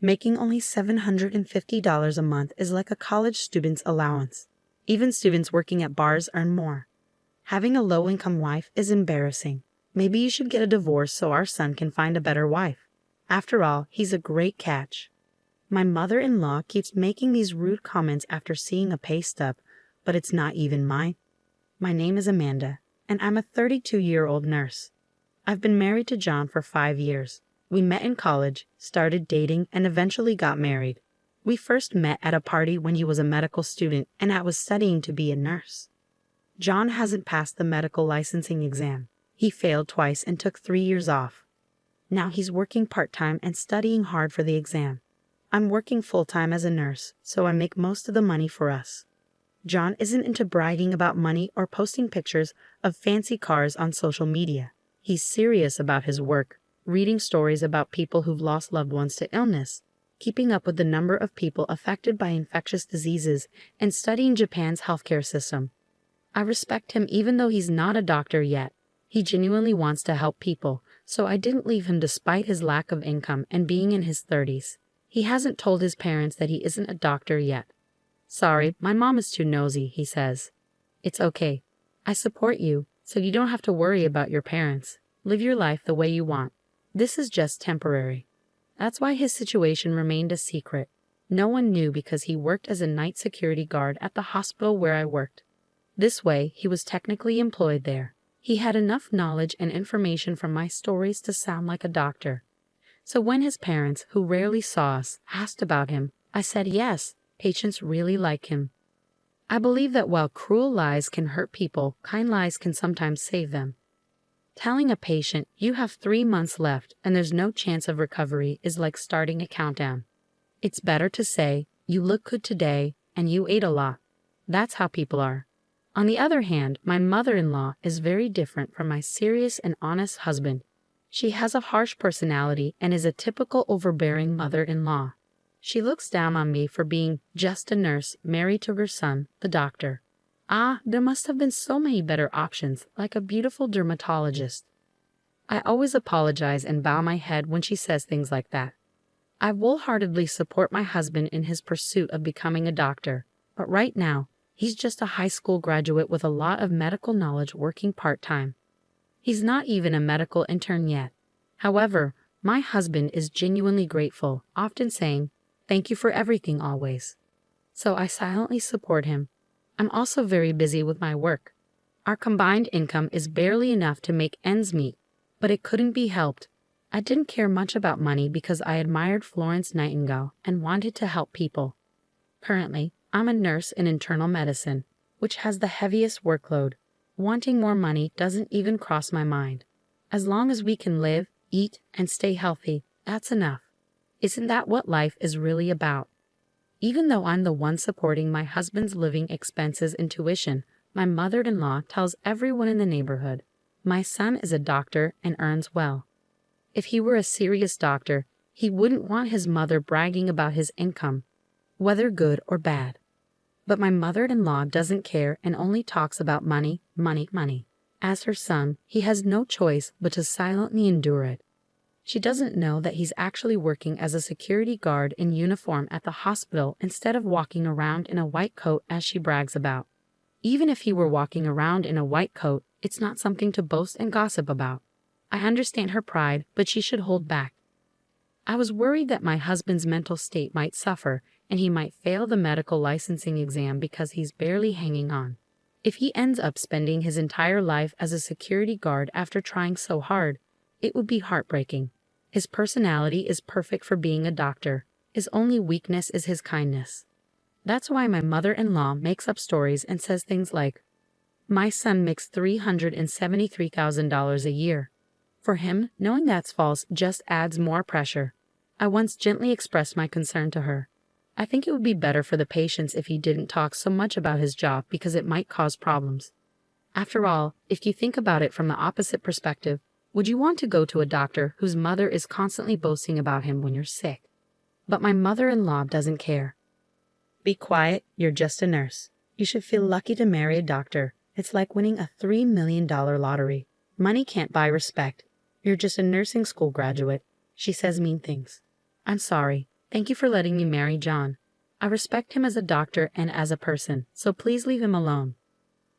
Making only $750 a month is like a college student's allowance. Even students working at bars earn more. Having a low-income wife is embarrassing. Maybe you should get a divorce so our son can find a better wife. After all, he's a great catch. My mother-in-law keeps making these rude comments after seeing a pay stub, but it's not even mine. My name is Amanda, and I'm a 32-year-old nurse. I've been married to John for 5 years. We met in college, started dating, and eventually got married. We first met at a party when he was a medical student and I was studying to be a nurse. John hasn't passed the medical licensing exam. He failed twice and took 3 years off. Now he's working part-time and studying hard for the exam. I'm working full-time as a nurse, so I make most of the money for us. John isn't into bragging about money or posting pictures of fancy cars on social media. He's serious about his work, reading stories about people who've lost loved ones to illness, keeping up with the number of people affected by infectious diseases, and studying Japan's healthcare system. I respect him even though he's not a doctor yet. He genuinely wants to help people, so I didn't leave him despite his lack of income and being in his 30s. He hasn't told his parents that he isn't a doctor yet. Sorry, my mom is too nosy, he says. It's okay. I support you, so you don't have to worry about your parents. Live your life the way you want. This is just temporary. That's why his situation remained a secret. No one knew because he worked as a night security guard at the hospital where I worked. This way, he was technically employed there. He had enough knowledge and information from my stories to sound like a doctor. So when his parents, who rarely saw us, asked about him, I said yes, patients really like him. I believe that while cruel lies can hurt people, kind lies can sometimes save them. Telling a patient you have 3 months left and there's no chance of recovery is like starting a countdown. It's better to say, you look good today and you ate a lot. That's how people are. On the other hand, my mother-in-law is very different from my serious and honest husband. She has a harsh personality and is a typical overbearing mother-in-law. She looks down on me for being just a nurse married to her son, the doctor. There must have been so many better options, like a beautiful dermatologist. I always apologize and bow my head when she says things like that. I wholeheartedly support my husband in his pursuit of becoming a doctor, but right now, he's just a high school graduate with a lot of medical knowledge working part-time. He's not even a medical intern yet. However, my husband is genuinely grateful, often saying, "Thank you for everything always." So I silently support him. I'm also very busy with my work. Our combined income is barely enough to make ends meet, but it couldn't be helped. I didn't care much about money because I admired Florence Nightingale and wanted to help people. Currently, I'm a nurse in internal medicine, which has the heaviest workload. Wanting more money doesn't even cross my mind. As long as we can live, eat, and stay healthy, that's enough. Isn't that what life is really about? Even though I'm the one supporting my husband's living expenses and tuition, my mother-in-law tells everyone in the neighborhood, my son is a doctor and earns well. If he were a serious doctor, he wouldn't want his mother bragging about his income, whether good or bad. But my mother-in-law doesn't care and only talks about money, money, money. As her son, he has no choice but to silently endure it. She doesn't know that he's actually working as a security guard in uniform at the hospital instead of walking around in a white coat as she brags about. Even if he were walking around in a white coat, it's not something to boast and gossip about. I understand her pride, but she should hold back. I was worried that my husband's mental state might suffer and he might fail the medical licensing exam because he's barely hanging on. If he ends up spending his entire life as a security guard after trying so hard, it would be heartbreaking. His personality is perfect for being a doctor. His only weakness is his kindness. That's why my mother-in-law makes up stories and says things like, "My son makes $373,000 a year." For him, knowing that's false just adds more pressure. I once gently expressed my concern to her. I think it would be better for the patients if he didn't talk so much about his job because it might cause problems. After all, if you think about it from the opposite perspective, would you want to go to a doctor whose mother is constantly boasting about him when you're sick? But my mother-in-law doesn't care. Be quiet, you're just a nurse. You should feel lucky to marry a doctor. It's like winning a $3 million lottery. Money can't buy respect. You're just a nursing school graduate. She says mean things. I'm sorry. Thank Thank you for letting me marry John. I respect him as a doctor and as a person, so please leave him alone.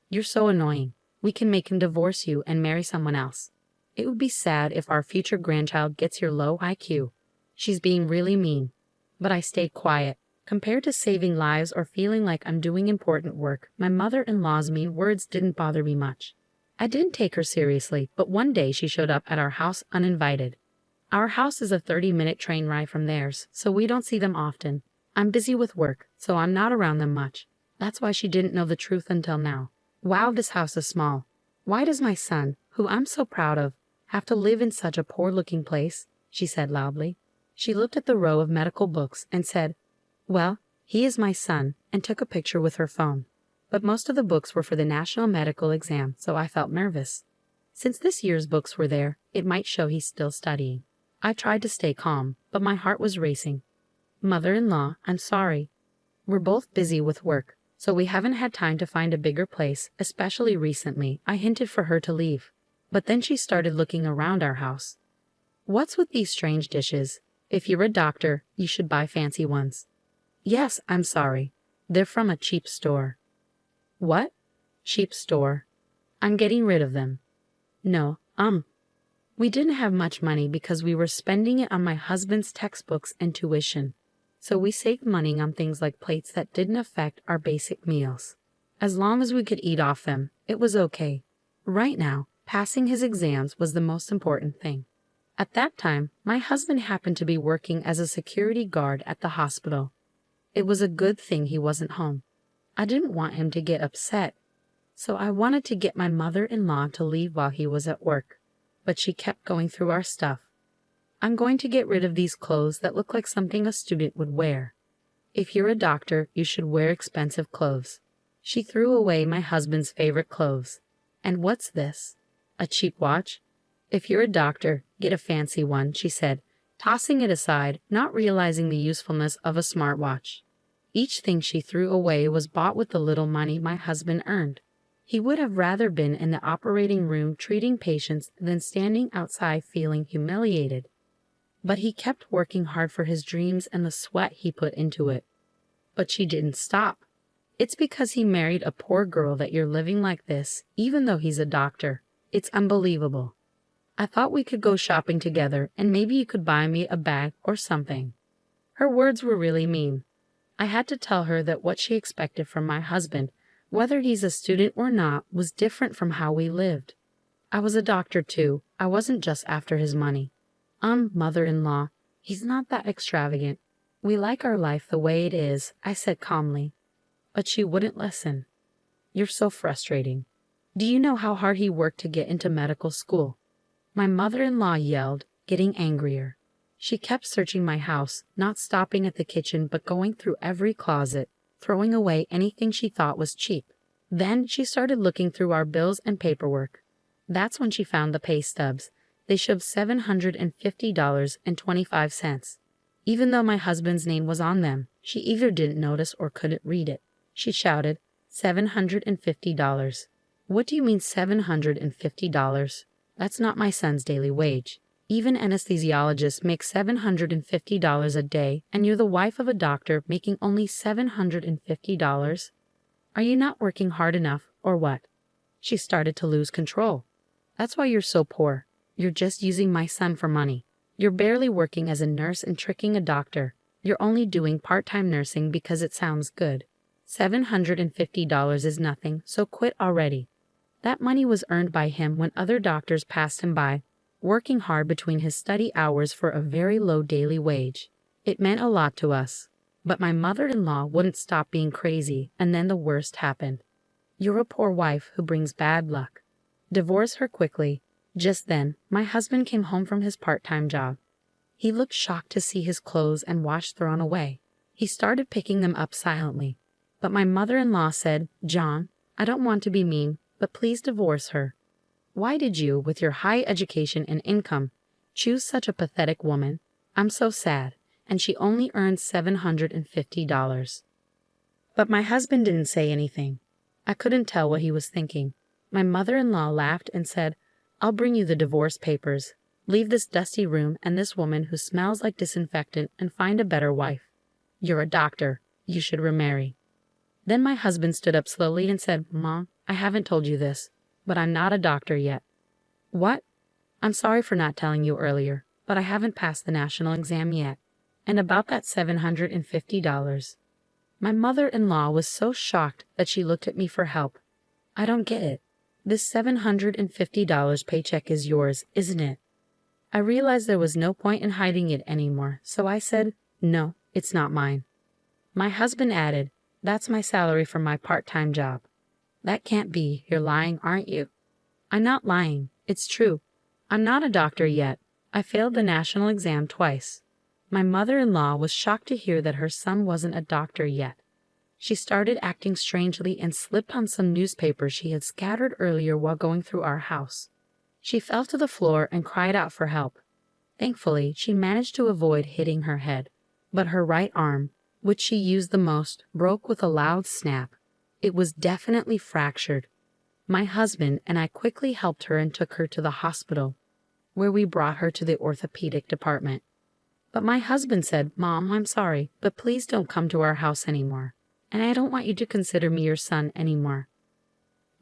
You're so annoying. We can make him divorce you and marry someone else. It would be sad if our future grandchild gets your low IQ. She's being really mean. But I stayed quiet. Compared to saving lives or feeling like I'm doing important work, my mother-in-law's mean words didn't bother me much. I didn't take her seriously, but one day she showed up at our house uninvited. Our house is a 30-minute train ride from theirs, so we don't see them often. I'm busy with work, so I'm not around them much. That's why she didn't know the truth until now. Wow, this house is small. Why does my son, who I'm so proud of, have to live in such a poor-looking place? She said loudly. She looked at the row of medical books and said, "Well, he is my son," and took a picture with her phone. But most of the books were for the national medical exam, so I felt nervous. Since this year's books were there, it might show he's still studying. I tried to stay calm, but my heart was racing. Mother-in-law, I'm sorry. We're both busy with work, so we haven't had time to find a bigger place, especially recently. I hinted for her to leave. But then she started looking around our house. What's with these strange dishes? If you're a doctor, you should buy fancy ones. Yes, I'm sorry. They're from a cheap store. What? Cheap store. I'm getting rid of them. No, we didn't have much money because we were spending it on my husband's textbooks and tuition. So we saved money on things like plates that didn't affect our basic meals. As long as we could eat off them, it was okay. Right now, passing his exams was the most important thing. At that time, my husband happened to be working as a security guard at the hospital. It was a good thing he wasn't home. I didn't want him to get upset, so I wanted to get my mother-in-law to leave while he was at work. But she kept going through our stuff. I'm going to get rid of these clothes that look like something a student would wear. If you're a doctor, you should wear expensive clothes. She threw away my husband's favorite clothes. And what's this? A cheap watch? If you're a doctor, get a fancy one, she said, tossing it aside, not realizing the usefulness of a smartwatch. Each thing she threw away was bought with the little money my husband earned. He would have rather been in the operating room treating patients than standing outside feeling humiliated. But he kept working hard for his dreams and the sweat he put into it. But she didn't stop. It's because he married a poor girl that you're living like this, even though he's a doctor. It's unbelievable. I thought we could go shopping together and maybe you could buy me a bag or something. Her words were really mean. I had to tell her that what she expected from my husband, whether he's a student or not, was different from how we lived. I was a doctor too. I wasn't just after his money. Mother-in-law, he's not that extravagant. We like our life the way it is, I said calmly. But she wouldn't listen. You're so frustrating. Do you know how hard he worked to get into medical school? My mother-in-law yelled, getting angrier. She kept searching my house, not stopping at the kitchen but going through every closet, throwing away anything she thought was cheap. Then she started looking through our bills and paperwork. That's when she found the pay stubs. They showed $750.25. Even though my husband's name was on them, she either didn't notice or couldn't read it. She shouted, $750. What do you mean $750? That's not my son's daily wage. Even anesthesiologists make $750 a day, and you're the wife of a doctor making only $750? Are you not working hard enough, or what? She started to lose control. That's why you're so poor. You're just using my son for money. You're barely working as a nurse and tricking a doctor. You're only doing part-time nursing because it sounds good. $750 is nothing, so quit already. That money was earned by him when other doctors passed him by, working hard between his study hours for a very low daily wage. It meant a lot to us. But my mother-in-law wouldn't stop being crazy, and then the worst happened. You're a poor wife who brings bad luck. Divorce her quickly. Just then, my husband came home from his part-time job. He looked shocked to see his clothes and wash thrown away. He started picking them up silently. But my mother-in-law said, "John, I don't want to be mean, but please divorce her. Why did you, with your high education and income, choose such a pathetic woman? I'm so sad, and she only earns $750. But my husband didn't say anything. I couldn't tell what he was thinking. My mother-in-law laughed and said, "I'll bring you the divorce papers. Leave this dusty room and this woman who smells like disinfectant and find a better wife. You're a doctor. You should remarry." Then my husband stood up slowly and said, "Mom, I haven't told you this, but I'm not a doctor yet." "What?" "I'm sorry for not telling you earlier, but I haven't passed the national exam yet. And about that $750. My mother-in-law was so shocked that she looked at me for help. "I don't get it. This $750 paycheck is yours, isn't it?" I realized there was no point in hiding it anymore, so I said, "No, it's not mine." My husband added, "That's my salary for my part-time job." "That can't be. You're lying, aren't you?" "I'm not lying. It's true. I'm not a doctor yet. I failed the national exam twice." My mother-in-law was shocked to hear that her son wasn't a doctor yet. She started acting strangely and slipped on some newspapers she had scattered earlier while going through our house. She fell to the floor and cried out for help. Thankfully, she managed to avoid hitting her head, but her right arm, which she used the most, broke with a loud snap. It was definitely fractured. My husband and I quickly helped her and took her to the hospital, where we brought her to the orthopedic department. But my husband said, "Mom, I'm sorry, but please don't come to our house anymore, and I don't want you to consider me your son anymore."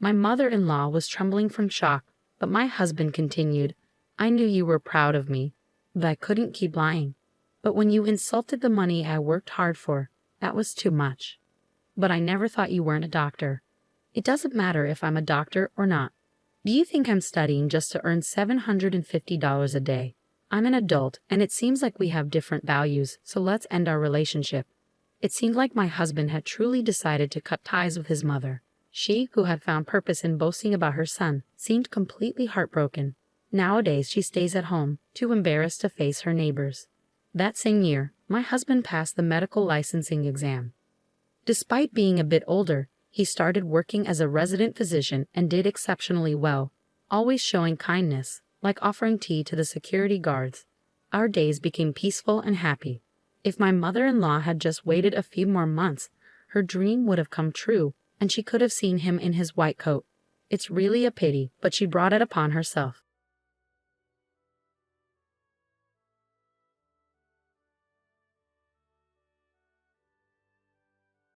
My mother-in-law was trembling from shock, but my husband continued, "I knew you were proud of me, but I couldn't keep lying. But when you insulted the money I worked hard for, that was too much. But I never thought you weren't a doctor. It doesn't matter if I'm a doctor or not. Do you think I'm studying just to earn $750 a day? I'm an adult, and it seems like we have different values, so let's end our relationship." It seemed like my husband had truly decided to cut ties with his mother. She, who had found purpose in boasting about her son, seemed completely heartbroken. Nowadays she stays at home, too embarrassed to face her neighbors. That same year, my husband passed the medical licensing exam. Despite being a bit older, he started working as a resident physician and did exceptionally well, always showing kindness, like offering tea to the security guards. Our days became peaceful and happy. If my mother-in-law had just waited a few more months, her dream would have come true, and she could have seen him in his white coat. It's really a pity, but she brought it upon herself.